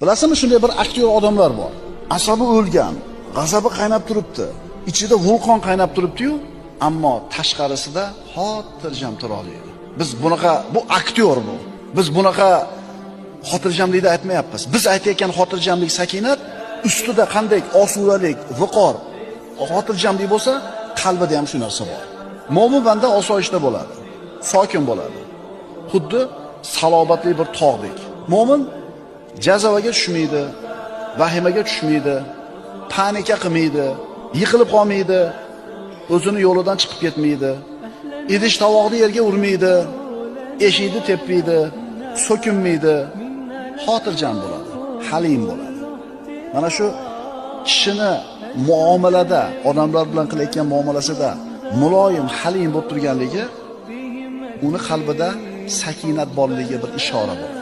Bilasizmi, shunday bir aktyor odamlar bor. Asabi o'lgan, g'azabi qaynab turibdi. Ichida vulqon qaynab turibdi-yu, ammo tashqarisida xotirjam tura oladi. Biz bunaqa, bu aktyor bu. Biz bunaqa xotirjamlikni aytmayapmiz. Biz aytayotgan xotirjamlik, sakinat ustida qanday osudalik, viqor, xotirjamlik bo'lsa, qalbida ham shu narsa bor. Mo'min banda osoyishta bo'ladi, sokin bo'ladi. Xuddi salobatli bir tog'dek. Mo'min jazavaga tushmaydi, vahimaga tushmaydi, panika qilmaydi, yiqilib qolmaydi, o'zini yo'lidan chiqib ketmaydi, idish tovoqni yerga urmaydi, eshikni tepmaydi, so'kinmaydi, xotirjam bo'ladi, halim bo'ladi. Mana shu kishini muomalada, odamlar bilan qilayotgan muomalasida muloyim, halim bo'lib turganligi uni qalbida sakinat borligiga bir ishora bo'ladi.